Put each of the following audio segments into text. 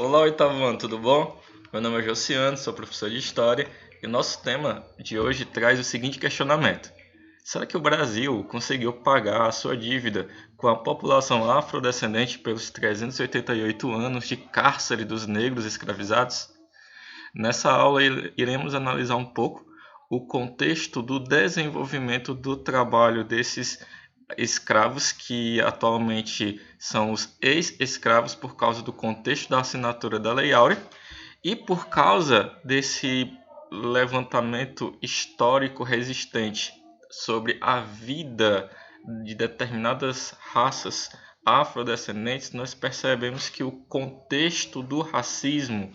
Olá, oitavo ano, tudo bom? Meu nome é Josiano, sou professor de História e o nosso tema de hoje traz o seguinte questionamento: será que o Brasil conseguiu pagar a sua dívida com a população afrodescendente pelos 388 anos de cárcere dos negros escravizados? Nessa aula iremos analisar um pouco o contexto do desenvolvimento do trabalho desses escravos que atualmente são os ex-escravos por causa do contexto da assinatura da Lei Áurea e por causa desse levantamento histórico resistente sobre a vida de determinadas raças afrodescendentes, nós percebemos que o contexto do racismo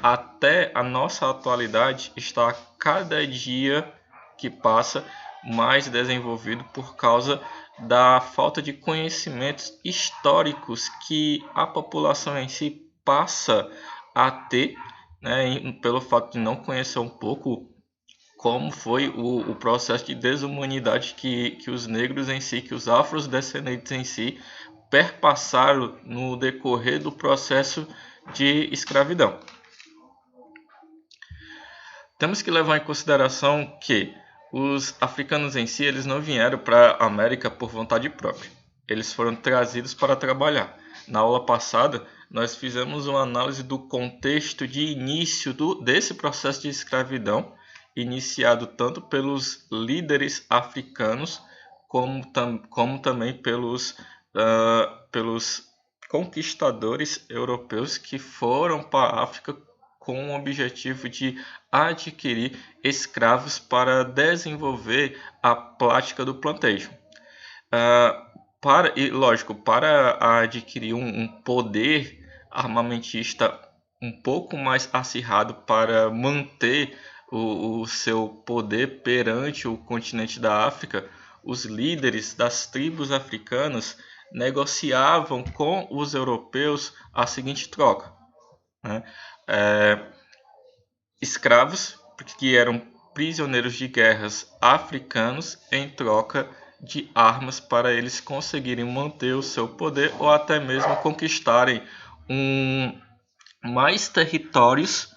até a nossa atualidade está a cada dia que passa mais desenvolvido por causa da falta de conhecimentos históricos que a população em si passa a ter, né, pelo fato de não conhecer um pouco como foi o processo de desumanidade que os negros em si, que os afrodescendentes em si, perpassaram no decorrer do processo de escravidão. Temos que levar em consideração que os africanos em si eles não vieram para a América por vontade própria. Eles foram trazidos para trabalhar. Na aula passada, nós fizemos uma análise do contexto de início desse processo de escravidão, iniciado tanto pelos líderes africanos, como também pelos conquistadores europeus que foram para a África com o objetivo de adquirir escravos para desenvolver a prática do plantation. Para adquirir um poder armamentista um pouco mais acirrado para manter o seu poder perante o continente da África, os líderes das tribos africanas negociavam com os europeus a seguinte troca, né? Escravos que eram prisioneiros de guerras africanos em troca de armas para eles conseguirem manter o seu poder ou até mesmo conquistarem mais territórios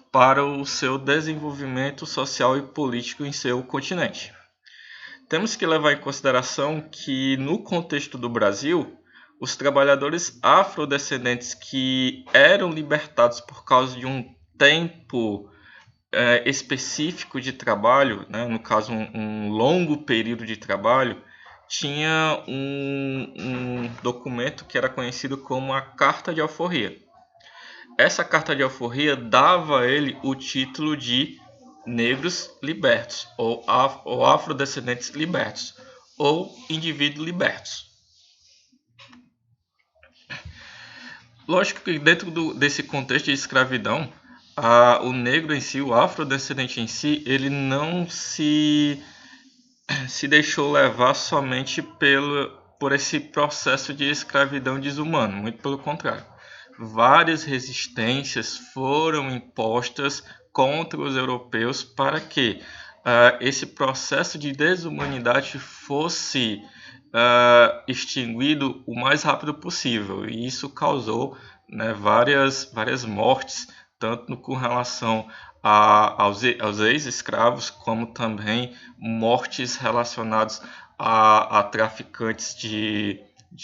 para o seu desenvolvimento social e político em seu continente. Temos que levar em consideração que no contexto do Brasil, os trabalhadores afrodescendentes que eram libertados por causa de um tempo específico de trabalho, né, no caso um longo período de trabalho, tinha um documento que era conhecido como a Carta de Alforria. Essa Carta de Alforria dava a ele o título de negros libertos, ou afrodescendentes libertos, ou indivíduos libertos. Lógico que dentro desse contexto de escravidão, o negro em si, o afrodescendente em si, ele não se deixou levar somente por esse processo de escravidão desumano, muito pelo contrário. Várias resistências foram impostas contra os europeus para que esse processo de desumanidade fosse extinguido o mais rápido possível. E isso causou, né, várias mortes, tanto com relação aos ex-escravos, como também mortes relacionadas a traficantes de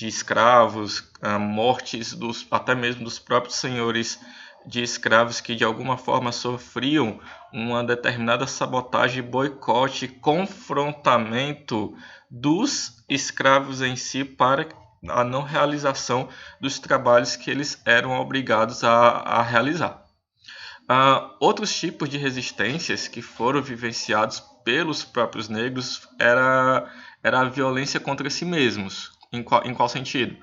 escravos, mortes até mesmo dos próprios senhores de escravos que de alguma forma sofriam uma determinada sabotagem, boicote, confrontamento dos escravos em si para a não realização dos trabalhos que eles eram obrigados a realizar. Outros tipos de resistências que foram vivenciados pelos próprios negros era a violência contra si mesmos. Em qual sentido?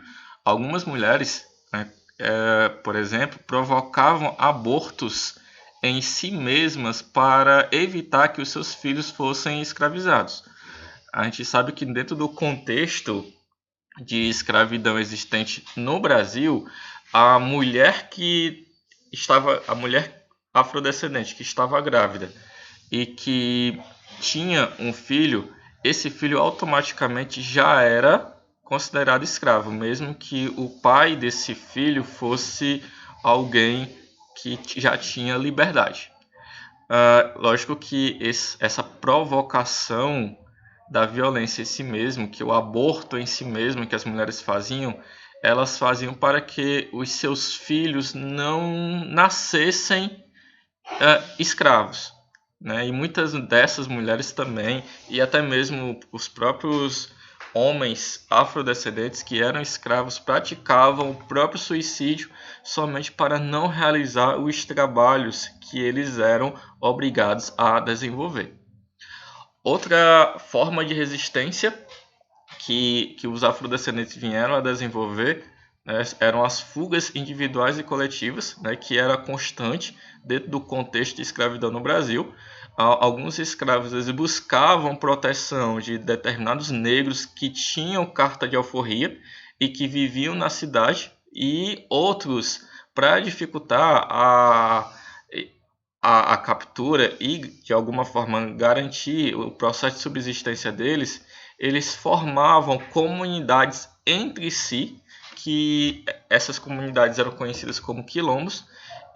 Algumas mulheres, né, por exemplo, provocavam abortos em si mesmas para evitar que os seus filhos fossem escravizados. A gente sabe que dentro do contexto de escravidão existente no Brasil, a mulher afrodescendente que estava grávida e que tinha um filho, esse filho automaticamente já era considerado escravo, mesmo que o pai desse filho fosse alguém que já tinha liberdade. Lógico que essa provocação da violência em si mesmo, que o aborto em si mesmo que as mulheres faziam, elas faziam para que os seus filhos não nascessem escravos, né? E muitas dessas mulheres também, e até mesmo os próprios homens afrodescendentes que eram escravos, praticavam o próprio suicídio somente para não realizar os trabalhos que eles eram obrigados a desenvolver. Outra forma de resistência que os afrodescendentes vieram a desenvolver, né, eram as fugas individuais e coletivas, né, que era constante dentro do contexto de escravidão no Brasil. Alguns escravos eles buscavam proteção de determinados negros que tinham carta de alforria e que viviam na cidade, e outros, para dificultar a captura e de alguma forma garantir o processo de subsistência deles, eles formavam comunidades entre si, que essas comunidades eram conhecidas como quilombos,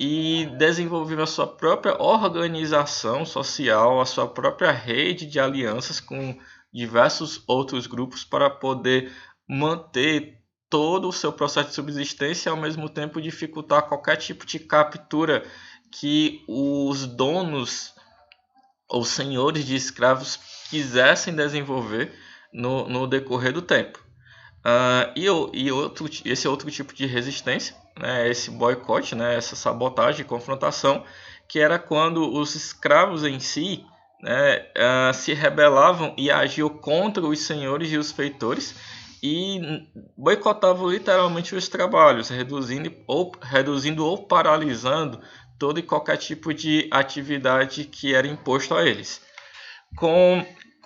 e desenvolviam a sua própria organização social, a sua própria rede de alianças com diversos outros grupos para poder manter todo o seu processo de subsistência e ao mesmo tempo dificultar qualquer tipo de captura que os donos ou senhores de escravos quisessem desenvolver no decorrer do tempo. Esse outro tipo de resistência, né, esse boicote, né, essa sabotagem e confrontação, que era quando os escravos em si, né, se rebelavam e agiam contra os senhores e os feitores e boicotavam literalmente os trabalhos, reduzindo ou paralisando todo e qualquer tipo de atividade que era imposto a eles. Com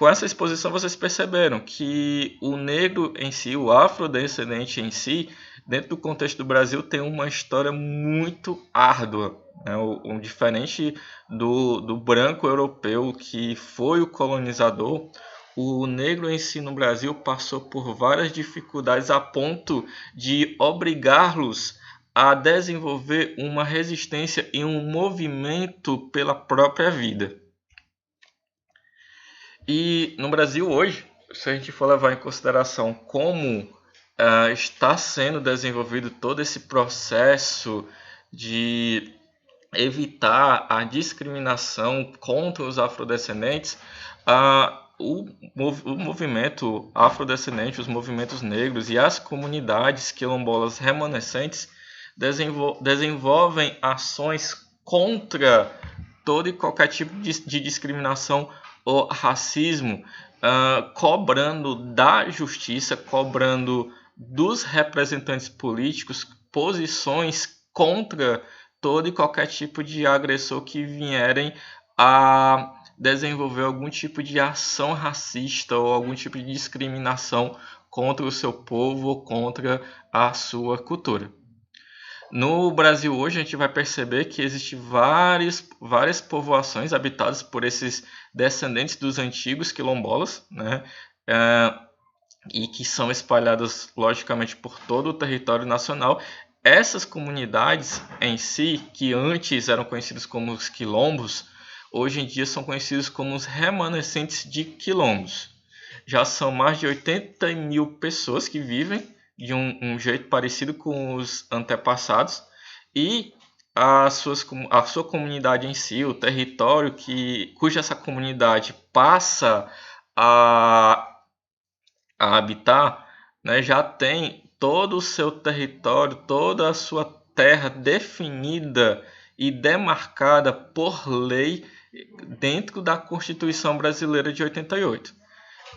essa exposição vocês perceberam que o negro em si, o afrodescendente em si, dentro do contexto do Brasil, tem uma história muito árdua, né? Diferente do branco europeu, que foi o colonizador, o negro em si no Brasil passou por várias dificuldades a ponto de obrigá-los a desenvolver uma resistência e um movimento pela própria vida. E no Brasil hoje, se a gente for levar em consideração como está sendo desenvolvido todo esse processo de evitar a discriminação contra os afrodescendentes, o movimento afrodescendente, os movimentos negros e as comunidades quilombolas remanescentes desenvolvem ações contra todo e qualquer tipo de discriminação ou racismo, cobrando da justiça, cobrando dos representantes políticos posições contra todo e qualquer tipo de agressor que vierem a desenvolver algum tipo de ação racista ou algum tipo de discriminação contra o seu povo ou contra a sua cultura. No Brasil hoje a gente vai perceber que existem várias povoações habitadas por esses descendentes dos antigos quilombolas, né? E que são espalhadas logicamente por todo o território nacional. Essas comunidades em si, que antes eram conhecidas como os quilombos, hoje em dia são conhecidos como os remanescentes de quilombos. Já são mais de 80 mil pessoas que vivem de um jeito parecido com os antepassados, e a sua comunidade em si, o território cuja essa comunidade passa a habitar, né, já tem todo o seu território, toda a sua terra definida e demarcada por lei dentro da Constituição Brasileira de 88.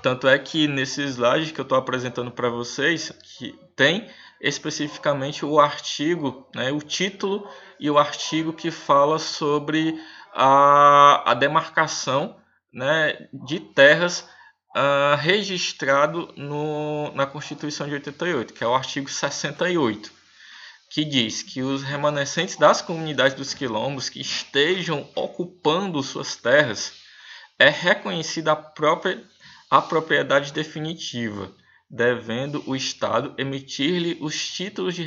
Tanto é que nesse slide que eu estou apresentando para vocês, que tem especificamente o artigo, né, o título e o artigo que fala sobre a demarcação, né, de terras registrado na Constituição de 88, que é o artigo 68, que diz que os remanescentes das comunidades dos quilombos que estejam ocupando suas terras é reconhecida a propriedade definitiva, devendo o Estado emitir-lhe os títulos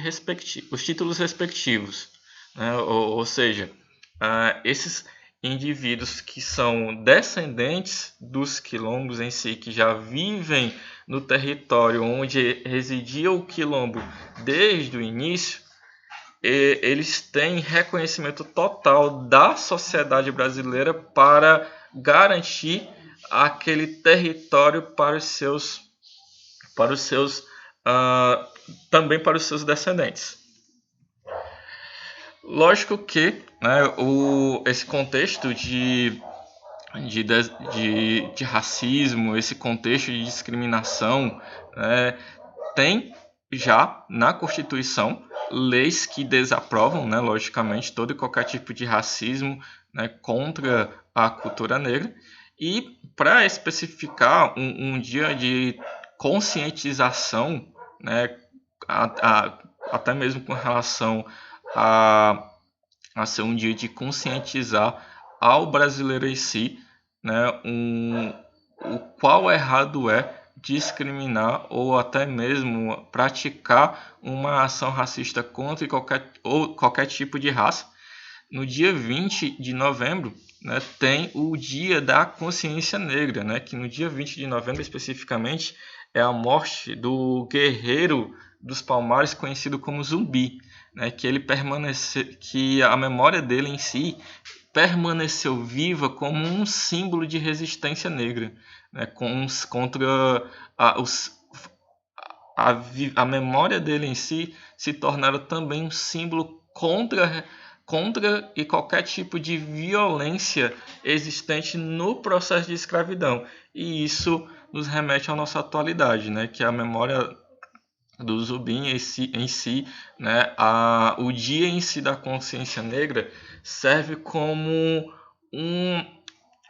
respectivos, né? Ou seja, esses indivíduos que são descendentes dos quilombos em si, que já vivem no território onde residia o quilombo desde o início, eles têm reconhecimento total da sociedade brasileira para garantir aquele território para os seus também para os seus descendentes. Lógico que, né, esse contexto de racismo, esse contexto de discriminação, né, tem já na Constituição leis que desaprovam, né, logicamente, todo e qualquer tipo de racismo, né, contra a cultura negra. E para especificar um dia de conscientização, né, até mesmo com relação a ser um dia de conscientizar ao brasileiro em si, né, o qual errado é discriminar ou até mesmo praticar uma ação racista contra qualquer tipo de raça. No dia 20 de novembro, né, tem o Dia da Consciência Negra, né, que no dia 20 de novembro especificamente é a morte do guerreiro dos Palmares conhecido como Zumbi, né, que a memória dele em si permaneceu viva como um símbolo de resistência negra, né, contra a memória dele em si se tornaram também um símbolo contra e qualquer tipo de violência existente no processo de escravidão. E isso nos remete à nossa atualidade, né, que é a memória do Zubin em si, né, o dia em si da consciência negra serve como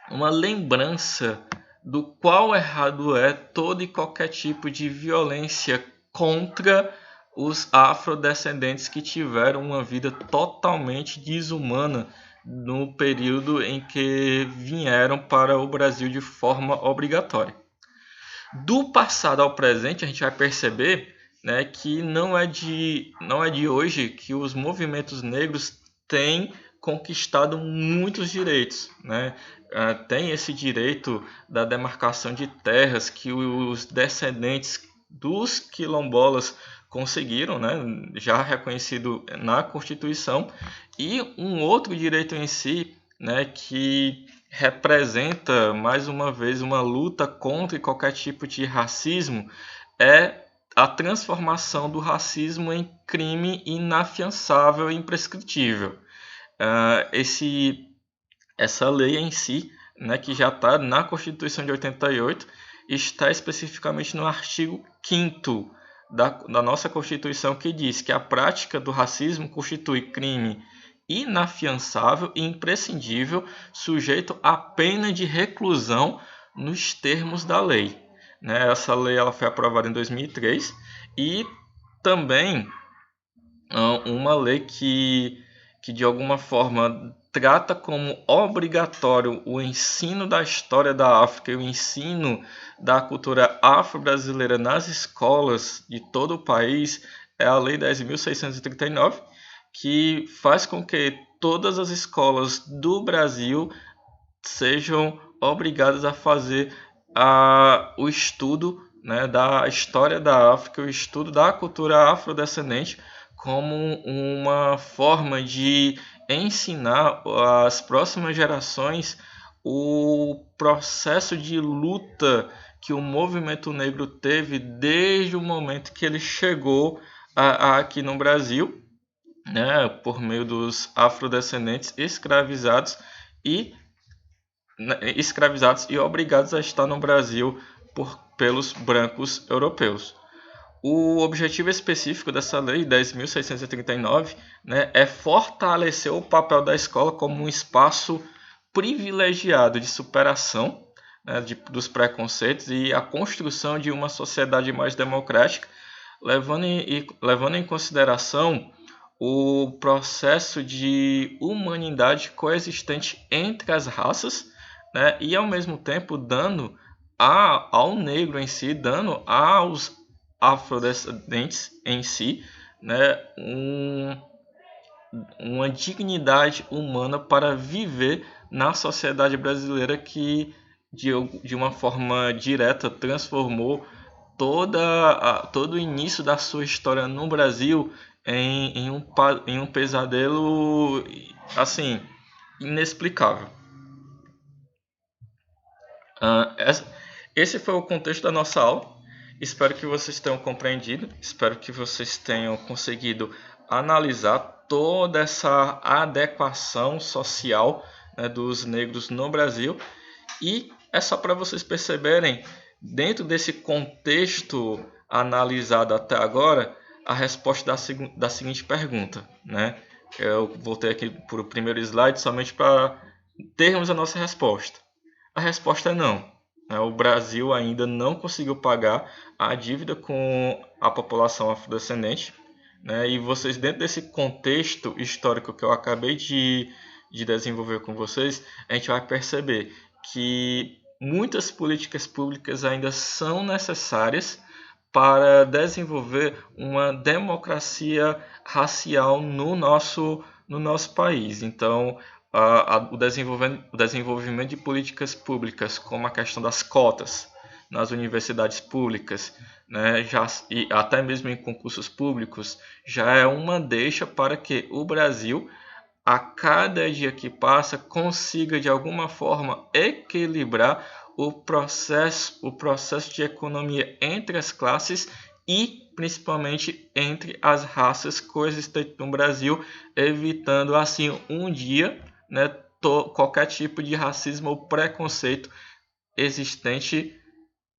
uma lembrança do qual errado é todo e qualquer tipo de violência contra os afrodescendentes que tiveram uma vida totalmente desumana no período em que vieram para o Brasil de forma obrigatória. Do passado ao presente, a gente vai perceber, né, que não é de hoje que os movimentos negros têm conquistado muitos direitos, né? Tem esse direito da demarcação de terras que os descendentes dos quilombolas conseguiram, né, já reconhecido na Constituição, e um outro direito em si, né, que representa mais uma vez uma luta contra qualquer tipo de racismo, é a transformação do racismo em crime inafiançável e imprescritível. Essa lei em si, né, que já está na Constituição de 88, está especificamente no artigo 5º da nossa Constituição, que diz que a prática do racismo constitui crime inafiançável e imprescindível, sujeito à pena de reclusão nos termos da lei. Né? Essa lei ela foi aprovada em 2003 e também uma lei que de alguma forma trata como obrigatório o ensino da história da África e o ensino da cultura afro-brasileira nas escolas de todo o país é a Lei 10.639, que faz com que todas as escolas do Brasil sejam obrigadas a fazer o estudo, né, da história da África, o estudo da cultura afrodescendente, como uma forma de ensinar às próximas gerações o processo de luta que o movimento negro teve desde o momento que ele chegou aqui no Brasil, né, por meio dos afrodescendentes e obrigados a estar no Brasil pelos brancos europeus. O objetivo específico dessa lei 10.639, né, é fortalecer o papel da escola como um espaço privilegiado de superação, né, dos preconceitos e a construção de uma sociedade mais democrática, levando em consideração o processo de humanidade coexistente entre as raças, né, e ao mesmo tempo dando ao negro em si, dando aos afrodescendentes em si, né, uma dignidade humana para viver na sociedade brasileira que de uma forma direta transformou todo o início da sua história no Brasil em um pesadelo assim inexplicável. Esse foi o contexto da nossa aula. Espero que vocês tenham compreendido. Espero que vocês tenham conseguido analisar toda essa adequação social, né, dos negros no Brasil. E é só para vocês perceberem, dentro desse contexto analisado até agora, a resposta da seguinte pergunta, né? Eu voltei aqui para o primeiro slide somente para termos a nossa resposta. A resposta é não. O Brasil ainda não conseguiu pagar a dívida com a população afrodescendente. E vocês, dentro desse contexto histórico que eu acabei de desenvolver com vocês, a gente vai perceber que muitas políticas públicas ainda são necessárias para desenvolver uma democracia racial no nosso país. Então, o desenvolvimento de políticas públicas, como a questão das cotas nas universidades públicas, né, e até mesmo em concursos públicos, já é uma deixa para que o Brasil, a cada dia que passa, consiga de alguma forma equilibrar o processo de economia entre as classes e principalmente entre as raças coexistentes no Brasil, evitando assim um dia, né, qualquer tipo de racismo ou preconceito existente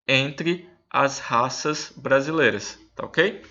entre as raças brasileiras, tá ok?